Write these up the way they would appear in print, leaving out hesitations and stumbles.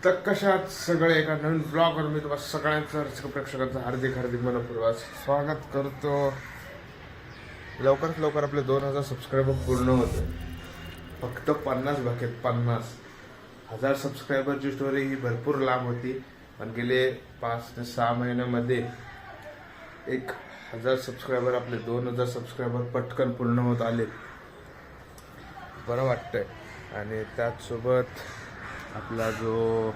तर कशात सगळे एका नवीन ब्लॉगवर मी तुम्हाला सगळ्यांचं रसिक प्रेक्षकांचं हार्दिक हार्दिक मनपूर्वक स्वागत करतो. लवकरात लवकर आपले 2000 सबस्क्रायबर पूर्ण होते. फक्त 50 बाकी आहेत. 50,000 सबस्क्रायबरची स्टोरी ही भरपूर लांब होती, पण गेले 5 ते 6 महिन्यामध्ये 1000 सबस्क्रायबर आपले 2000 सबस्क्रायबर पटकन पूर्ण होत आले. बरं वाटतंय. आणि त्याचसोबत आपला जो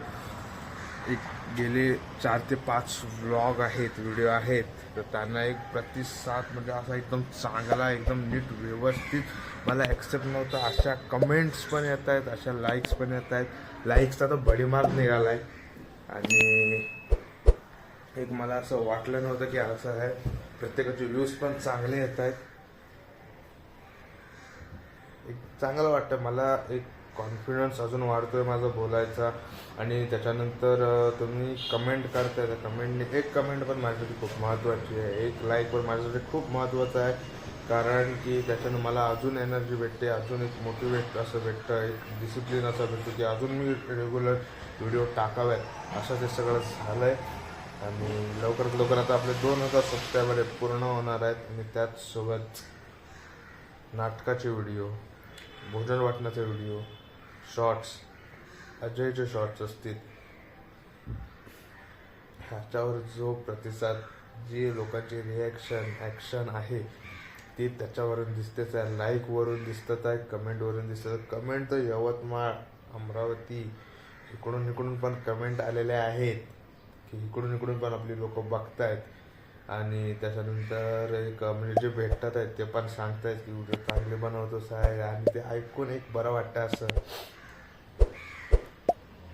एक गेले 4 ते 5 व्लॉग आहेत, व्हिडिओ आहेत, तर त्यांना एक प्रतिसाद म्हणजे असा एकदम चांगला, एकदम नीट व्यवस्थित मला ॲक्सेप्ट नव्हता. अशा कमेंट्स पण येत आहेत, अशा लाईक्स पण येत आहेत. लाईक्सचा तर भडीमार निघाला आहे. आणि एक मला असं वाटलं नव्हतं की असं आहे. प्रत्येकाचे व्ह्यूज पण चांगले येत आहेत. एक चांगलं वाटतं मला. एक कॉन्फिडन्स अजून वाढतोय माझा बोलायचा. आणि त्याच्यानंतर तुम्ही कमेंट करताय, त्या कमेंटने एक कमेंट पण माझ्यासाठी खूप महत्त्वाची आहे. एक लाईक पण माझ्यासाठी खूप महत्त्वाचं आहे, कारण की त्याच्यानं मला अजून एनर्जी भेटते, अजून एक मोटिवेट असं भेटतं, एक डिसिप्लिन असं भेटतं की अजून मी रेग्युलर व्हिडिओ टाकाव्यात. असं ते सगळं झालं आहे. आणि लवकरात लवकर आता आपले 2000 सबस्क्रायबर पूर्ण होणार आहेत. आणि त्याचसोबत नाटकाचे व्हिडिओ, भोजन वाटण्याचे व्हिडिओ, शॉर्ट्स, अजयचे शॉर्ट्स असतील, ह्याच्यावर जो प्रतिसाद, जी लोकांची रिॲक्शन, ॲक्शन आहे ती त्याच्यावरून दिसतेच आहे. लाईकवरून दिसत आहे, कमेंटवरून दिसत आहे. कमेंट तर यवतमाळ, अमरावती, इकडून पण कमेंट आलेल्या आहेत की इकडून पण आपली लोक बघतायत. आणि त्याच्यानंतर एक म्हणजे जे भेटतात आहेत ते पण सांगतायत की व्हिडिओ चांगले बनवतोस आहे. आणि ते ऐकून एक बरं वाटतं, असं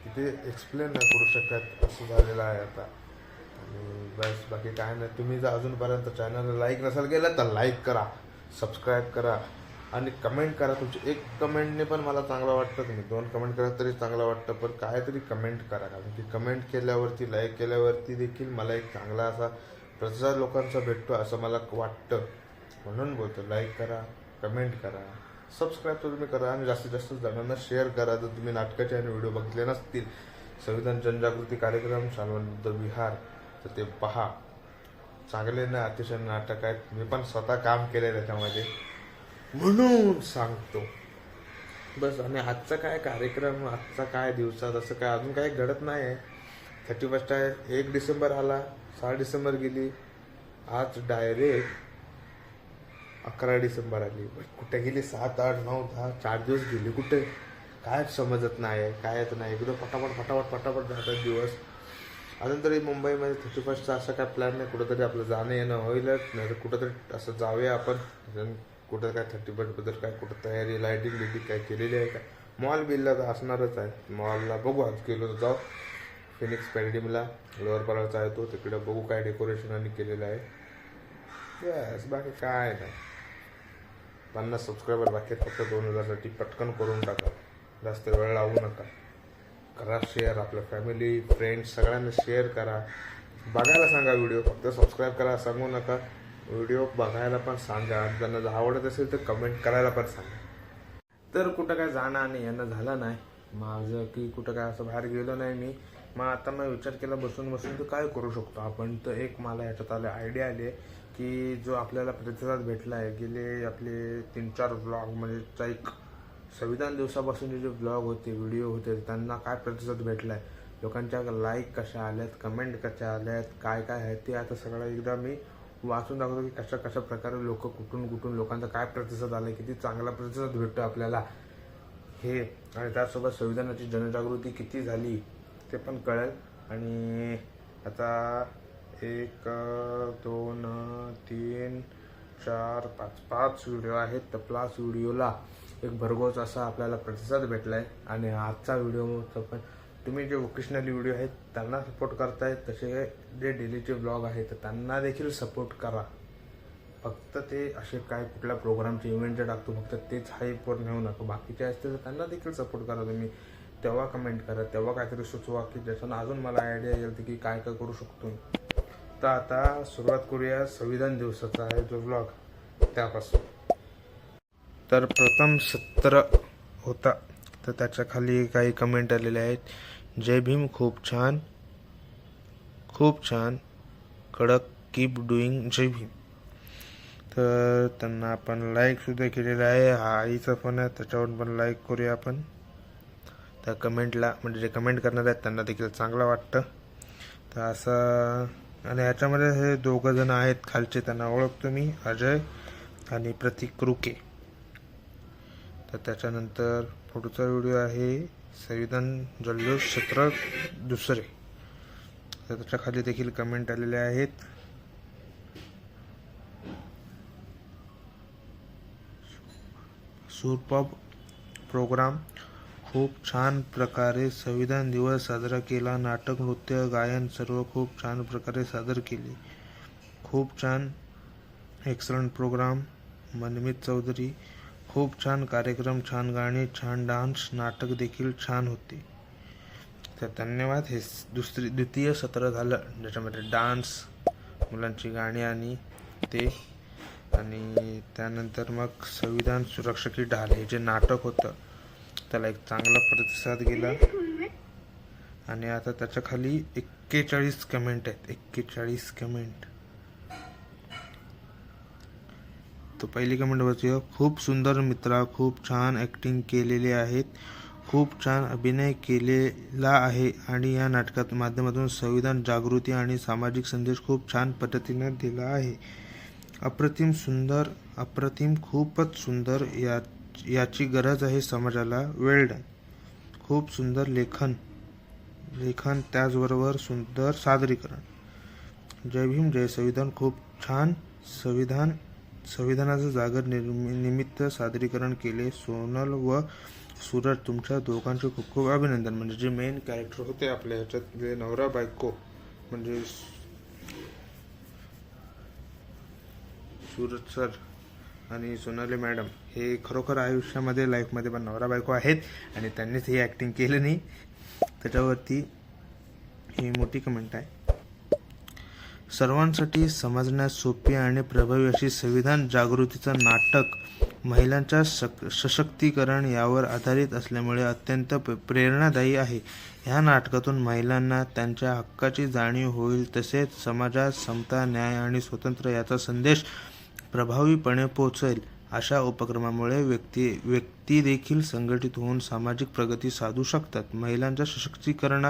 की ते एक्सप्लेन नाही करू शकत असं झालेलं आहे आता. आणि बस बाकी काय नाही. तुम्ही जर अजूनपर्यंत चॅनलला लाईक नसाल केलं तर लाईक करा, सबस्क्राईब करा आणि कमेंट करा. तुमची एक कमेंटने पण मला चांगलं वाटतं. तुम्ही 2 कमेंट करा तरी चांगलं वाटतं, पण काहीतरी कमेंट करा. कारण की कमेंट केल्यावरती, लाईक केल्यावरती देखील मला एक चांगला असा प्रतिसाद लोकांचा भेटतो असं मला वाटतं. म्हणून बोलतो, लाईक करा, कमेंट करा, सबस्क्राईब तर तुम्ही करा आणि जास्तीत जास्त जणांना शेअर करा. जर तुम्ही नाटकाचे आणि व्हिडिओ बघितले नसतील, संविधान जनजागृती कार्यक्रम शालवंत विहार, तर ते पहा. चांगले ना अतिशय नाटक आहेत. मी पण स्वतः काम केलं आहे त्याच्यामध्ये, म्हणून सांगतो बस. आणि आजचा काय कार्यक्रम, आजचा काय दिवसात असं काय अजून काही घडत नाही आहे. 31 आहे, 1 डिसेंबर आला, 6 डिसेंबर गेली, आज डायरेक्ट 11 डिसेंबर आली. कुठे गेली 7, 8, 9, 10 4 दिवस गेली कुठे, काय समजत नाही आहे, कायच नाही. एकदम फटाफट जातात दिवस. अजून तरी मुंबईमध्ये 31चा असं काय प्लॅन नाही. कुठंतरी आपलं जाणं येणं होईलच, नाही तर कुठंतरी असं जाऊया आपण. कुठं काय 31बद्दल काय कुठं तयारी, लायटिंग बिटिंग काय केलेली आहे का. मॉल बिलला तर असणारच आहे. मॉलला बघू, आज गेलो तर जाऊ. फिनिक्स पॅरेडिमला लोअर पराळचा आहे तो, तिकडे बघू काय डेकोरेशन आणि केलेलं आहे. बस बाकी काय नाही. 50 सबस्क्रायबर बाकी आहेत फक्त 2000साठी. पटकन करून टाका, जास्त वेळ लावू नका. करा शेअर, आपल्या फॅमिली, फ्रेंड्स सगळ्यांना शेअर करा. बघायला सांगा व्हिडिओ, फक्त सबस्क्राईब करा सांगू नका. व्हिडिओ बघायला पण सांगा. आणि त्यांना जर आवडत असेल तर कमेंट करायला पण सांगा. तर कुठं काय जाणं आणि येणं झालं नाही माझं, की कुठं काय असं बाहेर गेलो नाही मी. मग आता मी विचार केला बसून तर काय करू शकतो आपण. तर एक मला ह्याच्यात आयडिया आली आहे की जो आपल्याला प्रतिसाद भेटला आहे गेले आपले 3-4 व्लॉग, म्हणजे एक संविधान दिवसापासूनचे जे व्लॉग होते, व्हिडिओ होते, त्यांना काय प्रतिसाद भेटला आहे, लोकांच्या लाईक कशा आल्यात, कमेंट कशा आल्यात, काय आहे ते आता सगळं एकदा मी वाचून दाखवतो की कशा प्रकारे लोक कुठून लोकांचा काय प्रतिसाद आला, किती चांगला प्रतिसाद भेटतो आपल्याला हे. आणि त्यासोबत संविधानाची जनजागृती किती झाली ते पण कळेल. आणि आता 1, 2, 3, 4, 5 व्हिडिओ आहेत. तर 5 व्हिडिओला एक भरघोस असा आपल्याला प्रतिसाद भेटला आहे. आणि आजचा व्हिडिओ पण तुम्ही जे वोकेशनली व्हिडिओ आहेत त्यांना सपोर्ट करतायत, तसे जे डेलीचे व्लॉग आहेत तर त्यांना देखील सपोर्ट करा. फक्त ते असे काय कुठल्या प्रोग्रामचे इव्हेंटचे टाकतो फक्त तेच हाईपवर नेऊ नका. बाकीचे असतील तर त्यांना देखील सपोर्ट करा तुम्ही. तेव्हा कमेंट करा, तेव्हा काहीतरी सुचवा की ज्याच्यानं अजून मला आयडिया येईल की काय करू शकतो. तर आता सुरुवात करूया संविधान दिवसाचा आहे जो व्लॉग त्यापासून. तर प्रथम सत्र होता, तर त्याच्या खाली काही कमेंट आलेले आहेत जय भीम, खूप छान, खूप छान, कडक, कीप डुईंग, जय भीम. तर त्यांना आपण लाईकसुद्धा केलेलं आहे. हा आईचा फोन आहे, त्याच्यावर पण लाईक करूया आपण. त्या कमेंटला म्हणजे जे कमेंट करणार आहेत त्यांना देखील चांगलं वाटतं. तर असं आणि ह्याच्यामध्ये हे दोघं जण आहेत खालचे, त्यांना ओळखतो मी, अजय आणि प्रतीक रुके. तर त्याच्यानंतर पुढचा व्हिडिओ आहे संविधान जल्लोष सत्र दुसरे. तर त्याच्या खाली देखील कमेंट आलेले आहेत. सुपरब प्रोग्राम, खूप छान प्रकारे संविधान दिवस साजरा केला. नाटक, नृत्य, गायन सर्व खूप छान प्रकारे सादर केले. खूप छान, एक्सलंट प्रोग्राम. मनमित चौधरी, खूप छान कार्यक्रम, छान गाणे, छान डान्स, नाटक देखील छान होते. तर धन्यवाद. हे द्वितीय सत्र झालं ज्याच्यामध्ये डान्स, मुलांची गाणी आणि ते, आणि त्यानंतर मग संविधान सुरक्षा की ढाल हे जे नाटक होतं त्याला एक चांगला प्रतिसाद गेला. आणि आता त्याच्या खाली 41 कमेंट आहेत, 41 कमेंट. तो पहिली कमेंट वाचूया. खूप सुंदर मित्रा, खूप छान ॲक्टिंग केलेली आहेत, खूप छान अभिनय केलेला आहे आणि या नाटकात माध्यमातून संविधान जागृती आणि सामाजिक संदेश खूप छान पद्धतीने दिला आहे. अप्रतिम सुंदर, अप्रतिम, खूपच सुंदर. याची गरज आहे समाजाला. वेल डन. खूप सुंदर लेखन, त्याचबरोबर सुंदर सादरीकरण. जय भीम, जय संविधान. खूप छान संविधानाचं जागर निमित्त सादरीकरण केले. सोनल व सूरज, तुमच्या दोघांचे खूप खूप अभिनंदन. म्हणजे जे मेन कॅरेक्टर होते आपल्या ह्याच्यात, जे नवरा बायको, म्हणजे सूरज सर आणि सोनाली मॅडम, हे खरोखर आयुष्यामध्ये लाईफमध्ये पण नवरा बायको आहेत आणि त्यांनीच ही ॲक्टिंग केली नाही. त्याच्यावरती ही मोठी कमेंट आहे. सर्वांसाठी समजण्यास सोपी आणि प्रभावी अशी संविधान जागृतीचं नाटक, महिलांच्या सशक्तीकरण यावर आधारित असल्यामुळे अत्यंत प्रेरणादायी आहे. ह्या नाटकातून महिलांना त्यांच्या हक्काची जाणीव होईल, तसेच समाजात समता, न्याय आणि स्वातंत्र्य याचा संदेश प्रभावीपणे पोहोचेल. अशा उपक्रमामुळे व्यक्ती देखील संघटित होऊन सामाजिक प्रगती साधू शकतात. महिलांच्या सशक्तीकरण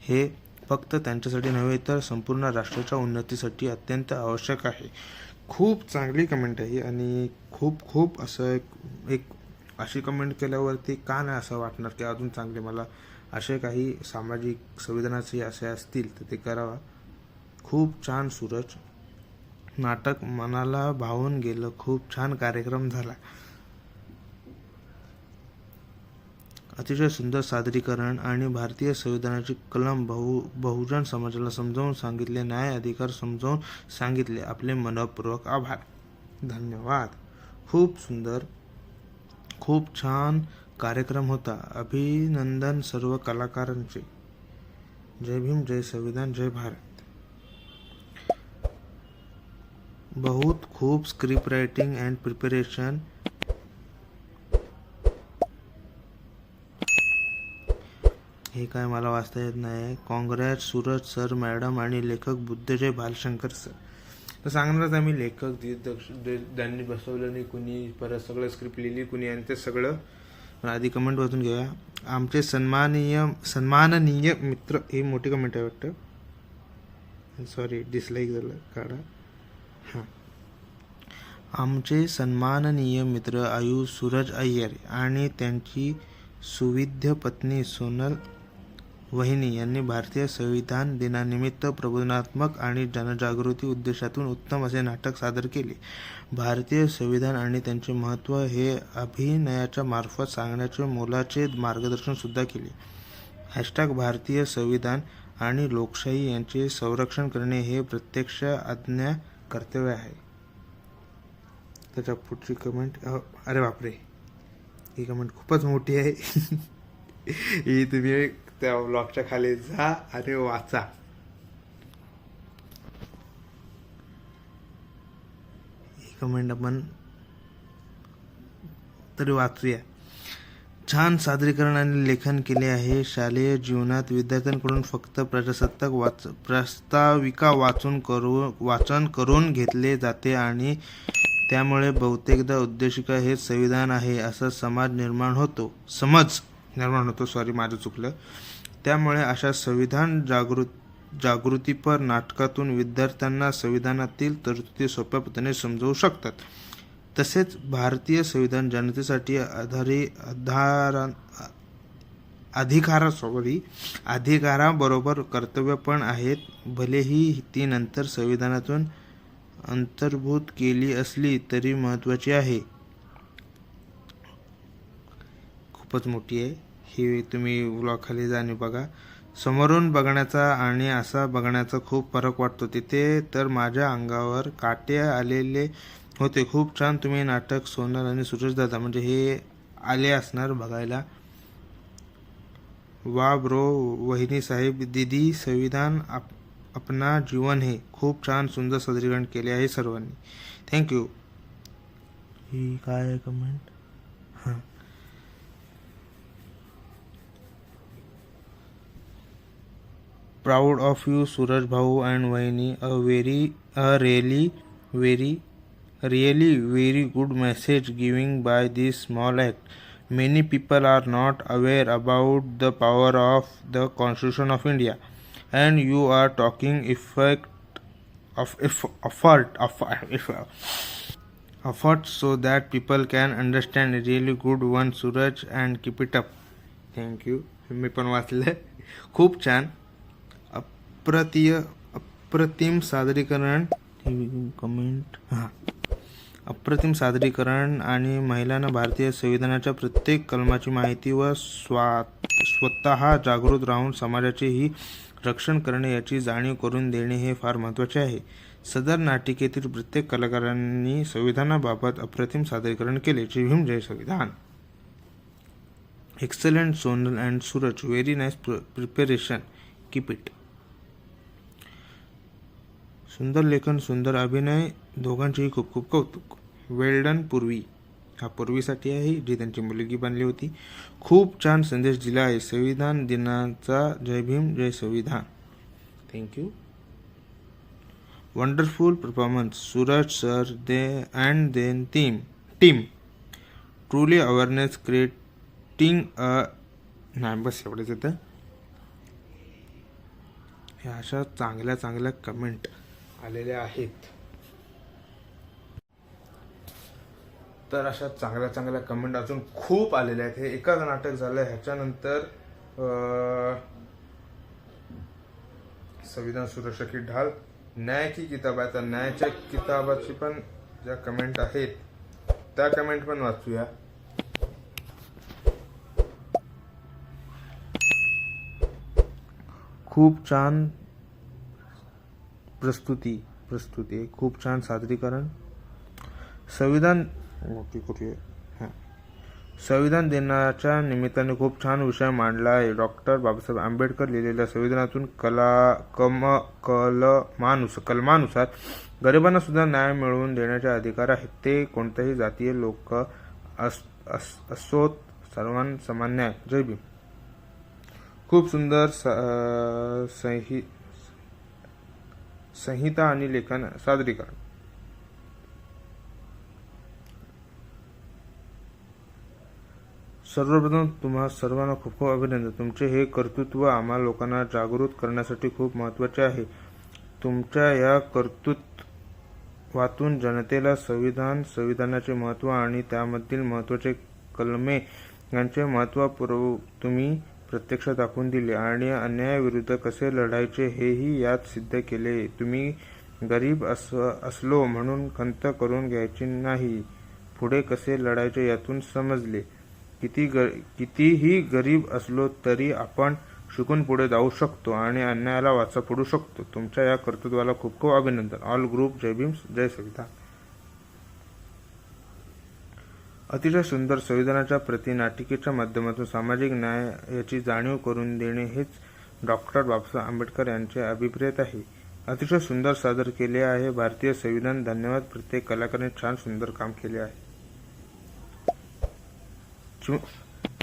हे फक्त त्यांच्यासाठी नव्हे तर संपूर्ण राष्ट्राच्या उन्नतीसाठी अत्यंत आवश्यक आहे. खूप चांगली कमेंट आहे आणि खूप असं एक अशी कमेंट केल्यावरती का नाही असं वाटणार की अजून चांगले मला असे काही सामाजिक संवेदनाचे असे असतील तर ते करावा. खूप छान सूरज, नाटक मनाला भावून गेलं, खूप छान कार्यक्रम झाला, अतिशय सुंदर सादरीकरण आणि भारतीय संविधानाची कलम बहुजन समाजाला समजावून सांगितले, न्याय अधिकार समजावून सांगितले. आपले मनपूर्वक आभार. धन्यवाद. खूप सुंदर, खूप छान कार्यक्रम होता. अभिनंदन सर्व कलाकारांचे. जय भीम, जय संविधान, जय भारत. बहुत खूप स्क्रिप्ट रायटिंग अँड प्रिपरेशन. हे काय मला वाचता येत नाही. काँग्रॅट सूरज सर, मॅडम आणि लेखक बुद्धजय भालशंकर सर. तर सांगणारच आम्ही लेखक त्यांनी बसवलं नाही कुणी, परत सगळं स्क्रिप्ट लिहिली कुणी आणि ते सगळं. आधी कमेंट वाचून घेऊया. आमचे सन्माननीय मित्र, ही मोठी कमेंट आहे वाटतं, सॉरी डिसलाईक झालं, काढा. हां, आमचे सन्माननीय मित्र आयुष सूरज अय्यर आणि त्यांची सुविद्य पत्नी सोनल वहिनी यांनी भारतीय संविधान दिनानिमित्त प्रबोधनात्मक आणि जनजागृती उद्देशातून उत्तम असे नाटक सादर केले. भारतीय संविधान आणि त्यांचे महत्त्व हे अभिनयाच्या मार्फत सांगण्याचे मोलाचे मार्गदर्शन सुद्धा केले. हॅशटॅग भारतीय संविधान आणि लोकशाही यांचे संरक्षण करणे हे प्रत्यक्ष आज्ञा कर्तव्य आहे. त्याच्या पुढची कमेंट, अरे बापरे, ही कमेंट खूपच मोठी आहे. ही तुम्ही त्या ब्लॉगच्या खाली जा आणि वाचा. ही कमेंट आपण तरी वाचूया. छान सादरीकरण आणि लेखन केले आहे. शालेय जीवनात विद्यार्थ्यांकडून फक्त प्रजासत्ताक प्रास्ताविका वाचन करून घेतले जाते आणि त्यामुळे बहुतेकदा उद्देशिका हेच संविधान आहे असा समज निर्माण होतो. माझं चुकलं. त्यामुळे अशा संविधान जागृतीपर नाटकातून विद्यार्थ्यांना संविधानातील तरतुदी सोप्या पद्धतीने समजवू शकतात. तसेच भारतीय संविधान जनतेसाठी अधिकाराबरोबर कर्तव्य पण आहेत. भलेही ती नंतर संविधानातून अंतर्भूत केली असली तरी महत्त्वाची आहे. खूपच मोठी आहे ही. तुम्ही व्लॉग खाली जा आणि बघा. समोरून बघण्याचा आणि असा बघण्याचा खूप फरक वाटतो. तिथे तर माझ्या अंगावर काटे आलेले होते. खूप छान तुम्ही नाटक. सोनल आणि सूरज दादा म्हणजे हे आले असणार बघायला. वा ब्रो, वहिनी साहेब, दीदी, संविधान अपना जीवन है. खूप छान सुंदर सादरीकरण केले आहे सर्वांनी. थँक्यू. ही काय आहे कमेंट? हां, प्राऊड ऑफ यू सूरज भाऊ अँड वहिनी. Really very good message giving by this small act. Many people are not aware about the power of the Constitution of India, and you are talking effort so that people can understand. Really good one Suraj and keep it up. Thank you. मी पण वाचलं. खूप छान. अप्रतिम सादरीकरण. Comment. हां, अप्रतिम सादरीकरण आणि महिलांना भारतीय संविधानाच्या प्रत्येक कलमाची माहिती व स्वतः जागृत राहून समाजाचे ही रक्षण करणे याची जाणीव करून देणे हे फार महत्त्वाचे आहे. सदर नाटिकेतील प्रत्येक कलाकारांनी संविधानाबाबत अप्रतिम सादरीकरण केले. जय भीम, जय संविधान. Excellent Sonal and Suraj. Very nice preparation. Keep it. सुंदर लेखन, सुंदर अभिनय, दोघांचेही खूप खूप कौतुक. वेल डन पूर्वी. हा पूर्वीसाठी आहे जी त्यांची मुलगी बनली होती. खूप छान संदेश दिला आहे संविधान दिनाचा. जय भीम, जय संविधान. Thank you. Wonderful performance Suraj sir and then team. Truly awareness creating नाही, बस एवढंच येतं. ह्या अशा चांगल्या कमेंट आलेल्या आहेत. तर अशा चांगल्या कमेंट अजून खूप आलेल्या आहेत. हे एकच नाटक झालं. ह्याच्यानंतर संविधान सुरक्षा की ढाल, न्याय की किताब आहे. तर न्यायाच्या किताबाची पण ज्या कमेंट आहेत त्या कमेंट पण वाचूया. खूप छान प्रस्तुती. खूप छान सादरीकरण. संविधान दिनाच्या निमित्ताने खूप छान विषय मांडला आहे. डॉक्टर बाबासाहेब आंबेडकर लिहिलेल्या संविधानातून कलमानुसार गरिबांना सुद्धा न्याय मिळवून देण्याचे अधिकार आहेत. ते कोणत्याही जातीय लोक असोत, सर्वांसमान न्याय. जय भीम. खूप सुंदर संहिता आणि लेखन सादरीकरण. सर्वप्रथम तुम्हा सर्वांना खूप खूप अभिनंदन. तुमचे हे कर्तृत्व आम्हा लोकांना जागृत करण्यासाठी खूप महत्त्वाचे आहे. तुमच्या या कर्तृत्वातून जनतेला संविधानाचे महत्त्व आणि त्यामधील महत्त्वाचे कलमे यांचे महत्त्व तुम्ही प्रत्यक्ष दाखवून दिले आणि अन्यायाविरुद्ध कसे लढायचे हेही यात सिद्ध केले. तुम्ही गरीब असलो म्हणून खंत करून घ्यायची नाही, पुढे कसे लढायचे यातून समजले. कितीही गरीब असलो तरी आपण शिकून पुढे जाऊ शकतो आणि अन्यायाला वाचा फोडू शकतो. तुमच्या या कर्तृत्वाला खूप खूप अभिनंदन. All group. जय भीम, जय संविधान. अतिशय सुंदर. संविधानाच्या नाटिकेच्या माध्यमातून सामाजिक न्याय याची जाणीव करून देणे हेच डॉक्टर बाबासाहेब आंबेडकर यांचे अभिप्रेत आहे. अतिशय सुंदर सादर केले आहे भारतीय संविधान. धन्यवाद. प्रत्येक कलाकाराने छान सुंदर काम केले आहे.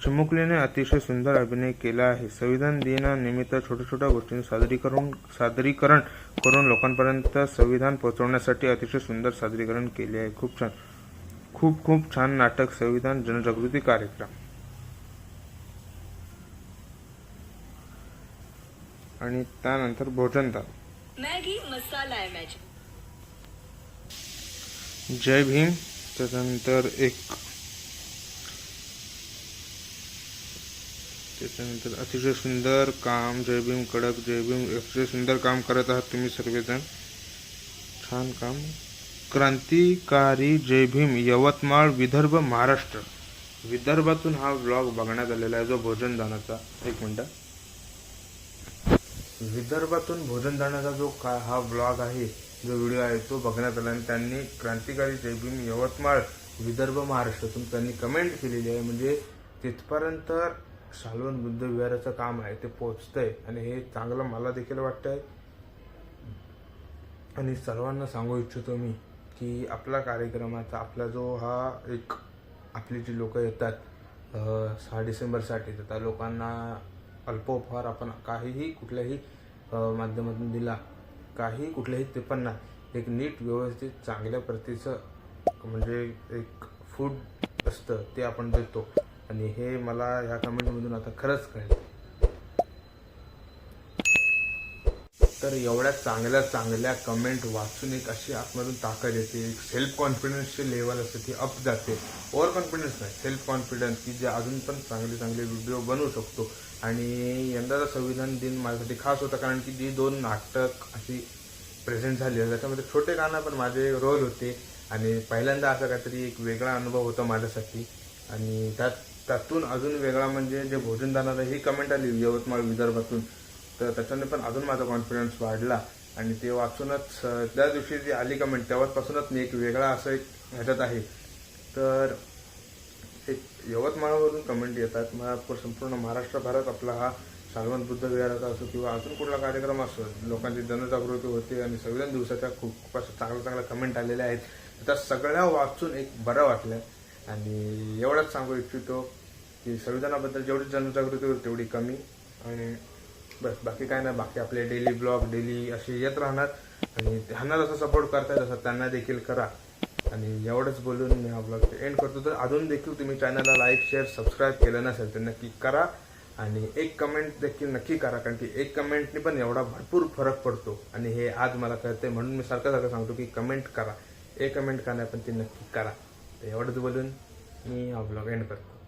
चिमुकलीने अतिशय सुंदर अभिनय केला आहे. संविधान दिनानिमित्त छोट्या छोट्या गोष्टींचे सादरीकरण करून लोकांपर्यंत संविधान पोहोचवण्यासाठी अतिशय सुंदर सादरीकरण केले आहे. खूप छान, खूप खूप छान नाटक. संविधान जनजागृती कार्यक्रम. आणि त्यानंतर भोजनदान. मॅगी मसाला आहे मॅजिक. जय भीम. त्याच्यानंतर अतिशय सुंदर काम. जय भीम कडक. जय भीम. अतिशय सुंदर काम करत आहात तुम्ही सर्वजण. छान काम. क्रांतिकारी जय भीम. यवतमाळ, विदर्भ, महाराष्ट्र. विदर्भातून हा व्लॉग बघण्यात आलेला आहे जो भोजनदानाचा. एक मिनिट. विदर्भातून भोजनदानाचा जो हा व्लॉग आहे, जो व्हिडिओ आहे तो बघण्यात आला आणि त्यांनी क्रांतिकारी जय भीम यवतमाळ, विदर्भ, महाराष्ट्रातून त्यांनी कमेंट केलेली आहे. म्हणजे तिथपर्यंत शाल्वन बुद्ध विहाराचं काम आहे ते पोहोचतंय आणि हे चांगलं मला देखील वाटतंय. आणि सर्वांना सांगू इच्छितो मी की आपला कार्यक्रमाचा, आपला जो हा एक, आपली जी लोक येतात 6 डिसेंबरसाठी, तर त्या लोकांना अल्पोपहार आपण काहीही कुठल्याही माध्यमातून दिला, काही कुठल्याही ते पण नाही, एक नीट व्यवस्थित चांगल्या प्रतीचं म्हणजे एक फूड असतं ते आपण देतो. आणि हे मला ह्या कमेंटमधून आता खरंच कळलं. तर एवढ्या चांगल्या कमेंट वाचून एक अशी आतमधून ताकद येते, एक सेल्फ कॉन्फिडन्सची लेवल असते ती अप जाते. ओव्हर कॉन्फिडन्स नाही, सेल्फ कॉन्फिडन्स, की जे अजून पण चांगले व्हिडिओ बनवू शकतो. आणि यंदाचा संविधान दिन माझ्यासाठी खास होता कारण की जी 2 नाटक अशी प्रेझेंट झाली त्याच्यामध्ये छोटे गाणं पण माझे रोल होते. आणि पहिल्यांदा असा काहीतरी एक वेगळा अनुभव होता माझ्यासाठी. आणि त्यातून अजून वेगळा म्हणजे जे भोजनदानाला ही कमेंट आली यवतमाळ, विदर्भातून, तर त्याच्याने पण अजून माझा कॉन्फिडन्स वाढला. आणि ते वाचूनच त्या दिवशी जी आली कमेंट तेव्हापासूनच मी एक वेगळा असं एक ह्याच्यात आहे. तर एक यवतमाळवरून कमेंट येतात. मला संपूर्ण महाराष्ट्रभरात आपला हा शाल्वन बुद्ध विहाराचा असो किंवा अजून कुठला कार्यक्रम असो, लोकांची जनजागृती होते आणि संविधान दिवसाच्या खूप अशा चांगल्या कमेंट आलेल्या आहेत. त्या सगळ्या वाचून एक बरं वाटलं. आणि एवढंच सांगू इच्छितो की संविधानाबद्दल जेवढी जनजागृती होईल तेवढी कमी. आणि बस बाकी काय नाही. बाकी आपले डेली ब्लॉग डेली असे येत राहणार आणि त्यांना जसं सपोर्ट करताय तसं त्यांना देखील करा. आणि एवढंच बोलून मी हा ब्लॉग एंड करतो. तर अजून देखील तुम्ही चॅनलला लाईक, शेअर, सबस्क्राईब केलं नसेल तर नक्की करा. आणि एक कमेंट देखील नक्की करा कारण की एक कमेंटने पण एवढा भरपूर फरक पडतो. आणि हे आज मला कळते म्हणून मी सारखं सांगतो की कमेंट करा. एक कमेंट का नाही पण ती नक्की करा. एवढंच बोलून मी हा ब्लॉग एंड करतो.